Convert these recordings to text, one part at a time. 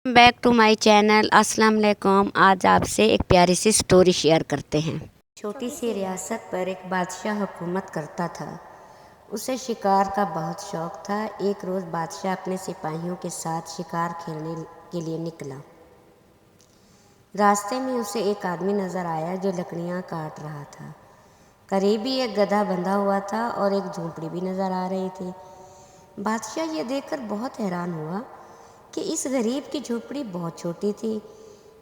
Back to my channel. अस्सलाम वालेकुम। आज आपसे एक प्यारी सी स्टोरी शेयर करते हैं। छोटी सी रियासत पर एक बादशाह हुकूमत करता था। उसे शिकार का बहुत शौक़ था। एक रोज़ बादशाह अपने सिपाहियों के साथ शिकार खेलने के लिए निकला। रास्ते में उसे एक आदमी नज़र आया जो लकड़ियाँ काट रहा था। करीब ही एक गधा बंधा हुआ था और एक झोंपड़ी भी नज़र आ रही थी। बादशाह ये देखकर बहुत हैरान हुआ कि इस गरीब की झोपड़ी बहुत छोटी थी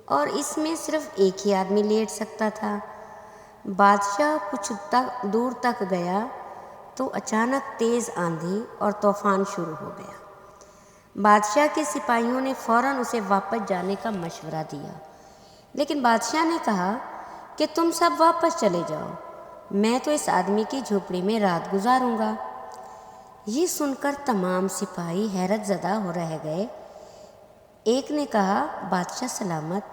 और इसमें सिर्फ एक ही आदमी लेट सकता था। बादशाह कुछ दूर तक गया तो अचानक तेज़ आंधी और तूफान शुरू हो गया। बादशाह के सिपाहियों ने फ़ौरन उसे वापस जाने का मशवरा दिया, लेकिन बादशाह ने कहा कि तुम सब वापस चले जाओ, मैं तो इस आदमी की झोपड़ी में रात गुजारूंगा। ये सुनकर तमाम सिपाही हैरत ज़दा हो रह गए। एक ने कहा, बादशाह सलामत,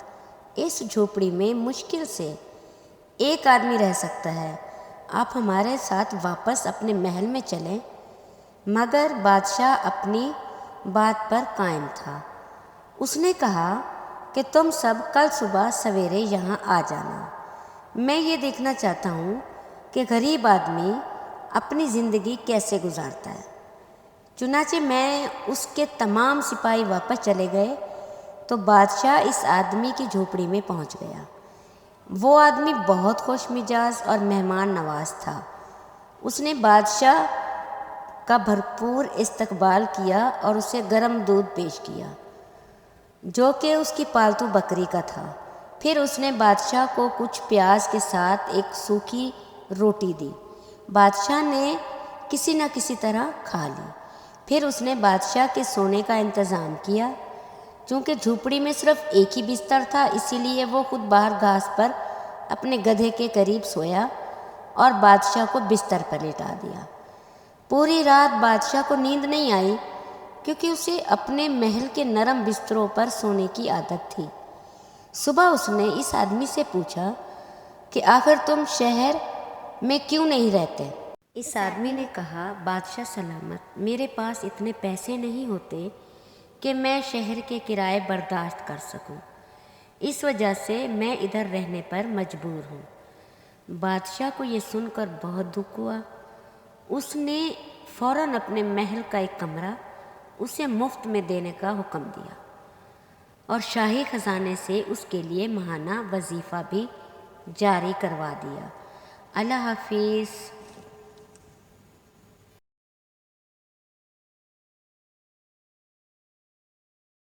इस झोपड़ी में मुश्किल से एक आदमी रह सकता है, आप हमारे साथ वापस अपने महल में चलें। मगर बादशाह अपनी बात पर कायम था। उसने कहा कि तुम सब कल सुबह सवेरे यहाँ आ जाना। मैं ये देखना चाहता हूँ कि गरीब आदमी अपनी ज़िंदगी कैसे गुजारता है। चुनाचे मैं उसके तमाम सिपाही वापस चले गए तो बादशाह इस आदमी की झोपड़ी में पहुंच गया। वो आदमी बहुत खुश मिजाज और मेहमान नवाज था। उसने बादशाह का भरपूर इस्तकबाल किया और उसे गर्म दूध पेश किया जो कि उसकी पालतू बकरी का था। फिर उसने बादशाह को कुछ प्याज के साथ एक सूखी रोटी दी। बादशाह ने किसी न किसी तरह खा ली। फिर उसने बादशाह के सोने का इंतज़ाम किया। चूँकि झोपड़ी में सिर्फ एक ही बिस्तर था, इसीलिए वो खुद बाहर घास पर अपने गधे के करीब सोया और बादशाह को बिस्तर पर लेटा दिया। पूरी रात बादशाह को नींद नहीं आई क्योंकि उसे अपने महल के नरम बिस्तरों पर सोने की आदत थी। सुबह उसने इस आदमी से पूछा कि आखिर तुम शहर में क्यों नहीं रहते। इस आदमी ने कहा, बादशाह सलामत, मेरे पास इतने पैसे नहीं होते कि मैं शहर के किराए बर्दाश्त कर सकूं। इस वजह से मैं इधर रहने पर मजबूर हूँ। बादशाह को ये सुनकर बहुत दुख हुआ। उसने फ़ौरन अपने महल का एक कमरा उसे मुफ्त में देने का हुक्म दिया और शाही ख़जाने से उसके लिए माहाना वजीफ़ा भी जारी करवा दिया। अल्लाह हाफिज़।